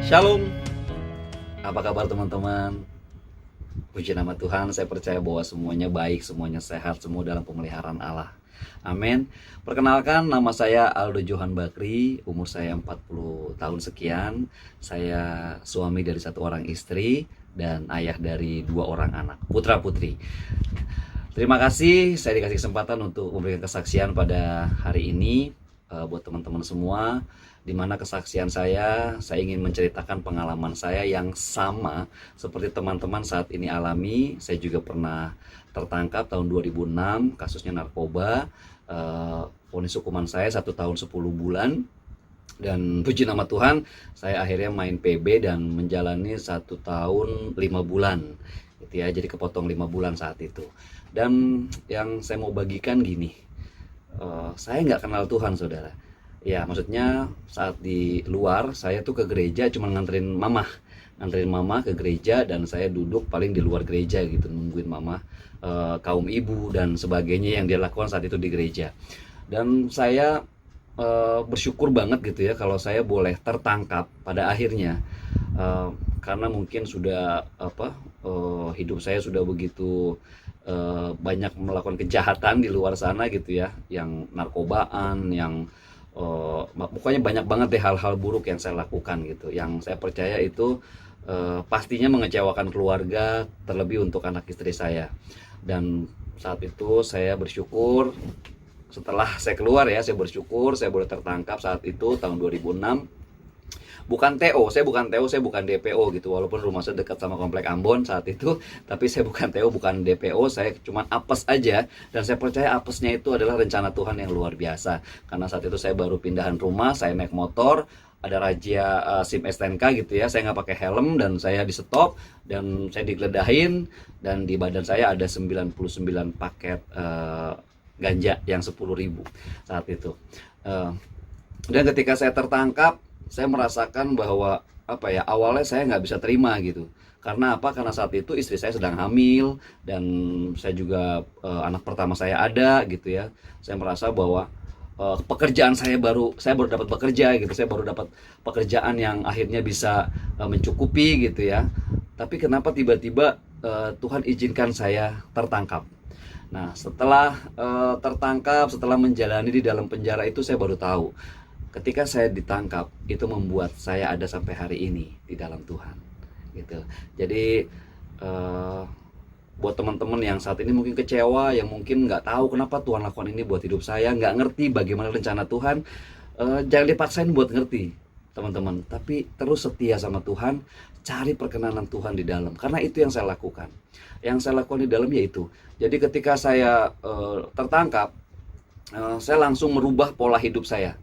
Shalom, apa kabar teman-teman? Puji nama Tuhan, saya percaya bahwa semuanya baik, semuanya sehat, semua dalam pemeliharaan Allah. Amin. Perkenalkan, nama saya Aldo Johan Bakri, umur saya 40 tahun sekian. Saya suami dari satu orang istri dan ayah dari 2 orang anak, putra putri. Terima kasih, saya dikasih kesempatan untuk memberikan kesaksian pada hari ini buat teman-teman semua. Di mana kesaksian saya ingin menceritakan pengalaman saya yang sama seperti teman-teman saat ini alami. Saya juga pernah tertangkap tahun 2006, kasusnya narkoba. Vonis hukuman saya 1 tahun 10 bulan. Dan puji nama Tuhan, saya akhirnya main PB dan menjalani 1 tahun 5 bulan gitu ya. Jadi kepotong 5 bulan saat itu. Dan yang saya mau bagikan gini, saya nggak kenal Tuhan, saudara. Ya, maksudnya saat di luar saya tuh ke gereja cuma nganterin mama ke gereja, dan saya duduk paling di luar gereja gitu nungguin mama, kaum ibu dan sebagainya yang dia lakukan saat itu di gereja. Dan saya bersyukur banget gitu ya kalau saya boleh tertangkap pada akhirnya, karena mungkin sudah hidup saya sudah begitu banyak melakukan kejahatan di luar sana gitu ya, yang narkobaan, yang pokoknya banyak banget deh hal-hal buruk yang saya lakukan gitu, yang saya percaya itu pastinya mengecewakan keluarga, terlebih untuk anak istri saya. Dan saat itu saya bersyukur, setelah saya keluar ya, saya bersyukur saya boleh tertangkap saat itu tahun 2006. Bukan TO, saya bukan TO, saya bukan DPO gitu, walaupun rumah saya dekat sama komplek Ambon saat itu, tapi saya bukan TO, bukan DPO, saya cuma apes aja. Dan saya percaya apesnya itu adalah rencana Tuhan yang luar biasa, karena saat itu saya baru pindahan rumah, saya naik motor, ada razia SIM STNK gitu ya, saya nggak pakai helm dan saya di stop dan saya digeledahin, dan di badan saya ada 99 paket ganja yang 10.000 saat itu. Dan ketika saya tertangkap, saya merasakan bahwa awalnya saya nggak bisa terima gitu. Karena apa? Karena saat itu istri saya sedang hamil, dan saya juga anak pertama saya ada gitu ya. Saya merasa bahwa pekerjaan saya baru dapat bekerja gitu. Saya baru dapat pekerjaan yang akhirnya bisa mencukupi gitu ya. Tapi kenapa tiba-tiba Tuhan izinkan saya tertangkap? Nah, setelah tertangkap, setelah menjalani di dalam penjara itu, saya baru tahu ketika saya ditangkap itu membuat saya ada sampai hari ini di dalam Tuhan gitu. Jadi buat teman-teman yang saat ini mungkin kecewa, yang mungkin nggak tahu kenapa Tuhan lakukan ini buat hidup saya, nggak ngerti bagaimana rencana Tuhan, jangan dipaksain buat ngerti teman-teman, tapi terus setia sama Tuhan, cari perkenanan Tuhan di dalam, karena itu yang saya lakukan. Yang saya lakukan di dalam yaitu, jadi ketika saya tertangkap, saya langsung merubah pola hidup saya.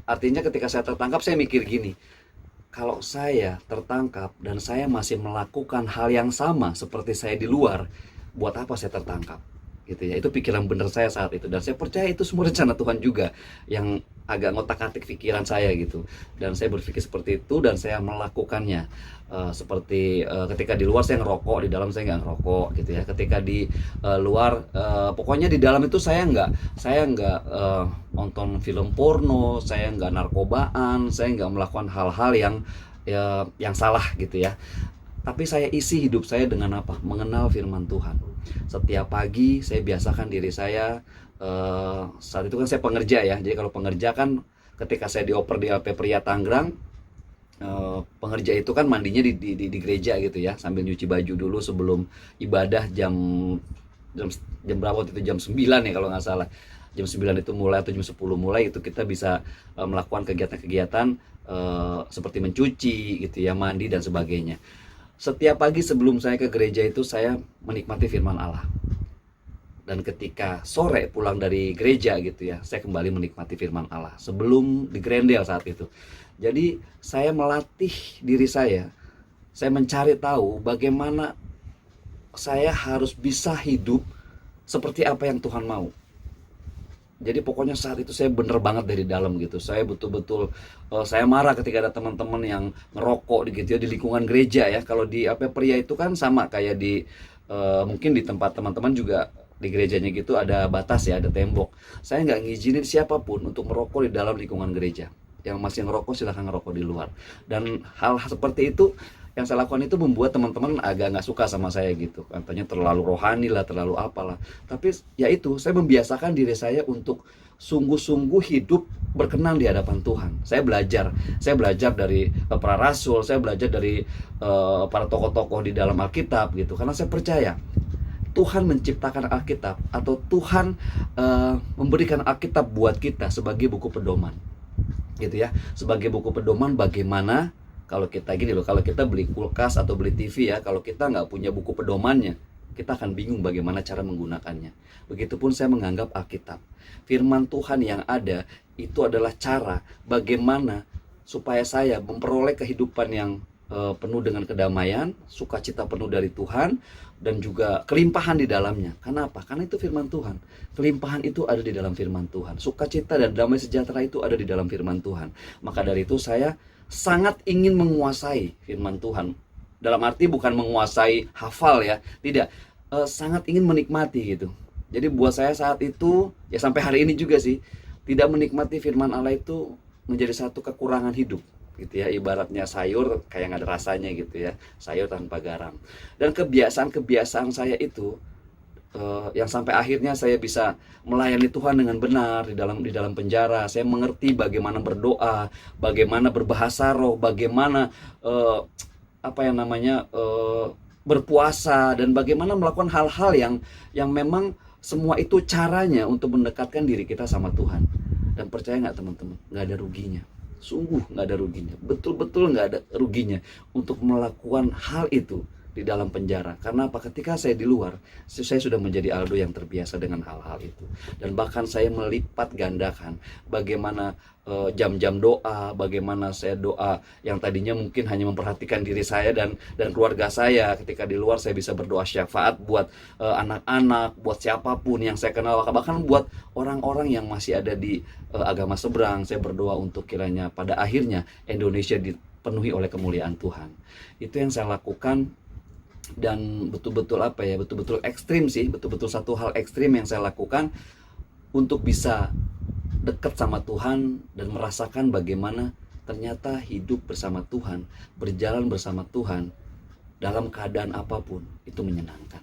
Artinya ketika saya tertangkap, saya mikir gini, kalau saya tertangkap dan saya masih melakukan hal yang sama seperti saya di luar, buat apa saya tertangkap? Gitu ya. Itu pikiran benar saya saat itu, dan saya percaya itu semua rencana Tuhan juga yang agak ngotak-atik pikiran saya gitu. Dan saya berpikir seperti itu dan saya melakukannya. Seperti ketika di luar saya ngerokok, di dalam saya nggak ngerokok gitu ya. Ketika di luar, pokoknya di dalam itu saya nggak nonton film porno, saya nggak narkobaan, saya nggak melakukan hal-hal yang salah gitu ya. Tapi saya isi hidup saya dengan apa? Mengenal firman Tuhan. Setiap pagi saya biasakan diri saya, saat itu kan saya pengerja ya. Jadi kalau pengerja kan ketika saya dioper di LP Pria Tangerang, pengerja itu kan mandinya di gereja gitu ya, sambil nyuci baju dulu sebelum ibadah jam berapa waktu itu, jam 9 ya kalau nggak salah. Jam 9 itu mulai, atau jam 10 mulai, itu kita bisa melakukan kegiatan-kegiatan seperti mencuci gitu ya, mandi dan sebagainya. Setiap pagi sebelum saya ke gereja itu saya menikmati firman Allah. Dan ketika sore pulang dari gereja gitu ya, saya kembali menikmati firman Allah sebelum di Grendel saat itu. Jadi saya melatih diri saya mencari tahu bagaimana saya harus bisa hidup seperti apa yang Tuhan mau. Jadi pokoknya saat itu saya bener banget dari dalam gitu. Saya betul-betul saya marah ketika ada teman-teman yang ngerokok gitu ya, di lingkungan gereja ya. Kalau di pria itu kan sama kayak di mungkin di tempat teman-teman juga di gerejanya gitu, ada batas ya, ada tembok. Saya nggak ngizinin siapapun untuk merokok di dalam lingkungan gereja. Yang masih ngerokok silahkan ngerokok di luar. Dan hal seperti itu yang saya lakukan itu membuat teman-teman agak nggak suka sama saya gitu, katanya terlalu rohani lah, terlalu apalah. Tapi ya itu, saya membiasakan diri saya untuk sungguh-sungguh hidup berkenan di hadapan Tuhan. Saya belajar dari para rasul, saya belajar dari para tokoh-tokoh di dalam Alkitab gitu, karena saya percaya Tuhan menciptakan Alkitab, atau Tuhan memberikan Alkitab buat kita sebagai buku pedoman gitu ya, sebagai buku pedoman bagaimana. Kalau kita gini loh, kalau kita beli kulkas atau beli TV ya, kalau kita nggak punya buku pedomannya, kita akan bingung bagaimana cara menggunakannya. Begitupun saya menganggap Alkitab, firman Tuhan yang ada itu adalah cara bagaimana supaya saya memperoleh kehidupan yang penuh dengan kedamaian, sukacita penuh dari Tuhan, dan juga kelimpahan di dalamnya. Kenapa? Karena itu firman Tuhan. Kelimpahan itu ada di dalam firman Tuhan. Sukacita dan damai sejahtera itu ada di dalam firman Tuhan. Maka dari itu saya sangat ingin menguasai firman Tuhan. Dalam arti bukan menguasai hafal ya, tidak. Sangat ingin menikmati gitu. Jadi buat saya saat itu, ya sampai hari ini juga sih, tidak menikmati firman Allah itu menjadi satu kekurangan hidup gitu ya. Ibaratnya sayur kayak nggak ada rasanya gitu ya, sayur tanpa garam. Dan kebiasaan-kebiasaan saya itu yang sampai akhirnya saya bisa melayani Tuhan dengan benar di dalam penjara. Saya mengerti bagaimana berdoa, bagaimana berbahasa roh, bagaimana berpuasa, dan bagaimana melakukan hal-hal yang memang semua itu caranya untuk mendekatkan diri kita sama Tuhan. Dan percaya nggak teman-teman, nggak ada ruginya. Sungguh nggak ada ruginya, betul-betul nggak ada ruginya untuk melakukan hal itu di dalam penjara. Karena apa? Ketika saya di luar, saya sudah menjadi Aldo yang terbiasa dengan hal-hal itu. Dan bahkan saya melipat gandakan bagaimana jam-jam doa, bagaimana saya doa yang tadinya mungkin hanya memperhatikan diri saya dan keluarga saya. Ketika di luar saya bisa berdoa syafaat buat anak-anak, buat siapapun yang saya kenal, bahkan buat orang-orang yang masih ada di agama seberang. Saya berdoa untuk kiranya pada akhirnya Indonesia dipenuhi oleh kemuliaan Tuhan. Itu yang saya lakukan. Dan betul-betul betul-betul ekstrim sih, betul-betul satu hal ekstrim yang saya lakukan untuk bisa dekat sama Tuhan dan merasakan bagaimana ternyata hidup bersama Tuhan, berjalan bersama Tuhan dalam keadaan apapun itu menyenangkan.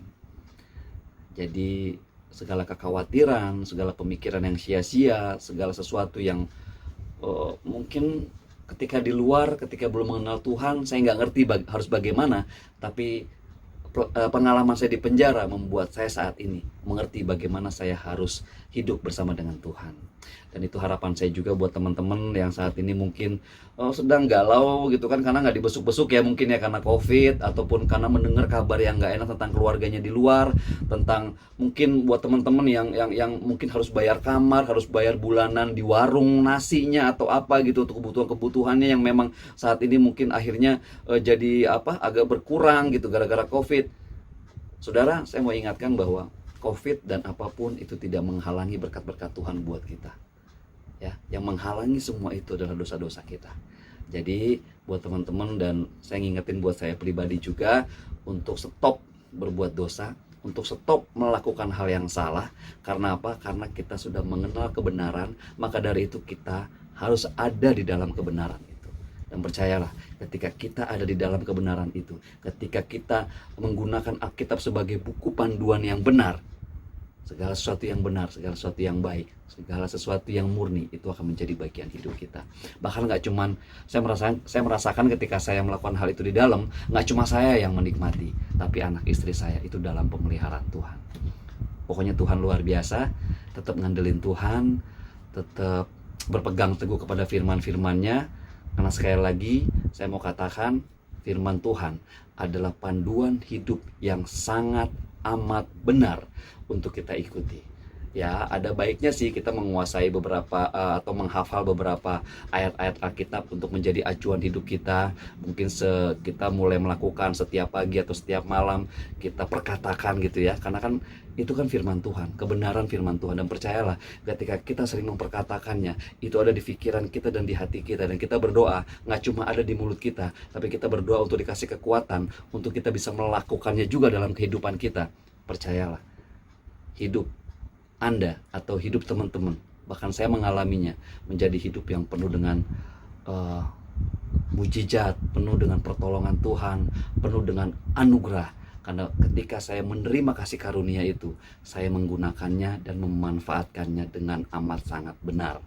Jadi segala kekhawatiran, segala pemikiran yang sia-sia, segala sesuatu yang mungkin ketika di luar, ketika belum mengenal Tuhan, saya nggak ngerti harus bagaimana, tapi pengalaman saya di penjara membuat saya saat ini mengerti bagaimana saya harus hidup bersama dengan Tuhan. Dan itu harapan saya juga buat teman-teman yang saat ini mungkin sedang galau gitu kan, karena nggak dibesuk-besuk ya, mungkin ya karena COVID, ataupun karena mendengar kabar yang nggak enak tentang keluarganya di luar, tentang mungkin buat teman-teman yang mungkin harus bayar kamar, harus bayar bulanan di warung nasinya atau apa gitu untuk kebutuhan-kebutuhannya yang memang saat ini mungkin akhirnya jadi agak berkurang gitu gara-gara COVID. Saudara, saya mau ingatkan bahwa COVID dan apapun itu tidak menghalangi berkat-berkat Tuhan buat kita. Ya, yang menghalangi semua itu adalah dosa-dosa kita. Jadi buat teman-teman, dan saya ngingetin buat saya pribadi juga, untuk stop berbuat dosa, untuk stop melakukan hal yang salah. Karena apa? Karena kita sudah mengenal kebenaran, maka dari itu kita harus ada di dalam kebenaran itu. Dan percayalah, ketika kita ada di dalam kebenaran itu, ketika kita menggunakan Alkitab sebagai buku panduan yang benar, segala sesuatu yang benar, segala sesuatu yang baik, segala sesuatu yang murni itu akan menjadi bagian hidup kita. Bahkan nggak cuman saya merasakan ketika saya melakukan hal itu di dalam, nggak cuma saya yang menikmati, tapi anak istri saya itu dalam pemeliharaan Tuhan. Pokoknya Tuhan luar biasa. Tetap ngandelin Tuhan, tetap berpegang teguh kepada firman-firmannya. Karena sekali lagi saya mau katakan, firman Tuhan adalah panduan hidup yang sangat amat benar untuk kita ikuti. Ya, ada baiknya sih kita menguasai beberapa atau menghafal beberapa ayat-ayat Alkitab untuk menjadi acuan hidup kita. Mungkin kita mulai melakukan setiap pagi atau setiap malam kita perkatakan gitu ya. Karena kan itu kan firman Tuhan, kebenaran firman Tuhan. Dan percayalah, ketika kita sering memperkatakannya, itu ada di pikiran kita dan di hati kita. Dan kita berdoa, nggak cuma ada di mulut kita, tapi kita berdoa untuk dikasih kekuatan untuk kita bisa melakukannya juga dalam kehidupan kita. Percayalah, hidup Anda atau hidup teman-teman, bahkan saya mengalaminya, menjadi hidup yang penuh dengan eh, mujizat, penuh dengan pertolongan Tuhan, penuh dengan anugerah. Karena ketika saya menerima kasih karunia itu, saya menggunakannya dan memanfaatkannya dengan amat sangat benar.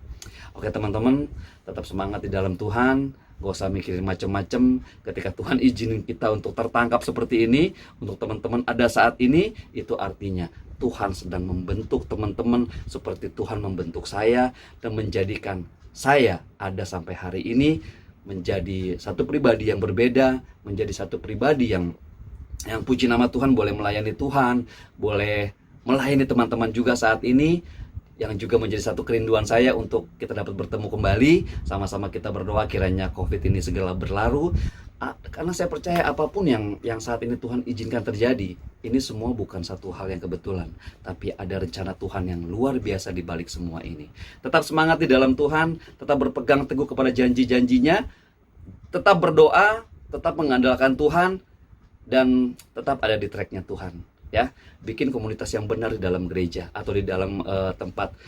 Oke teman-teman, tetap semangat di dalam Tuhan. Gak usah mikirin macam-macam. Ketika Tuhan izinin kita untuk tertangkap seperti ini, untuk teman-teman ada saat ini, itu artinya Tuhan sedang membentuk teman-teman seperti Tuhan membentuk saya dan menjadikan saya ada sampai hari ini menjadi satu pribadi yang berbeda, menjadi satu pribadi yang puji nama Tuhan, boleh melayani Tuhan, boleh melayani teman-teman juga saat ini, yang juga menjadi satu kerinduan saya untuk kita dapat bertemu kembali, sama-sama kita berdoa kiranya COVID ini segera berlalu. Karena saya percaya apapun yang saat ini Tuhan izinkan terjadi, ini semua bukan satu hal yang kebetulan, tapi ada rencana Tuhan yang luar biasa di balik semua ini. Tetap semangat di dalam Tuhan, tetap berpegang teguh kepada janji-janjinya, tetap berdoa, tetap mengandalkan Tuhan, dan tetap ada di tracknya Tuhan, ya. Bikin komunitas yang benar di dalam gereja atau di dalam tempat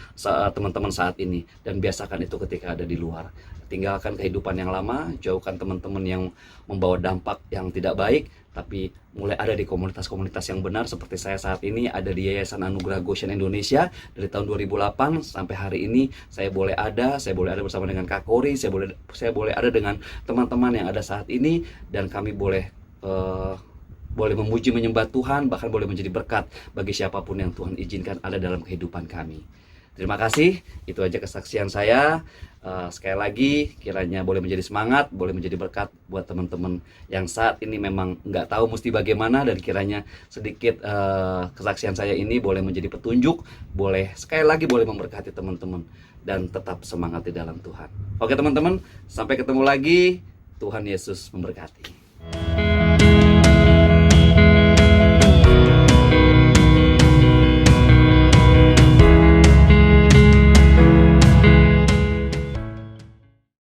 teman-teman saat ini, dan biasakan itu ketika ada di luar. Tinggalkan kehidupan yang lama, jauhkan teman-teman yang membawa dampak yang tidak baik, tapi mulai ada di komunitas-komunitas yang benar. Seperti saya saat ini ada di Yayasan Anugerah Goshen Indonesia dari tahun 2008 sampai hari ini. Saya boleh ada bersama dengan Kak Kori, saya boleh ada dengan teman-teman yang ada saat ini, dan kami boleh memuji menyembah Tuhan, bahkan boleh menjadi berkat bagi siapapun yang Tuhan izinkan ada dalam kehidupan kami. Terima kasih, itu aja kesaksian saya. Sekali lagi, kiranya boleh menjadi semangat, boleh menjadi berkat buat teman-teman yang saat ini memang nggak tahu mesti bagaimana, dan kiranya sedikit kesaksian saya ini boleh menjadi petunjuk, boleh sekali lagi boleh memberkati teman-teman, dan tetap semangat di dalam Tuhan. Oke teman-teman, sampai ketemu lagi. Tuhan Yesus memberkati.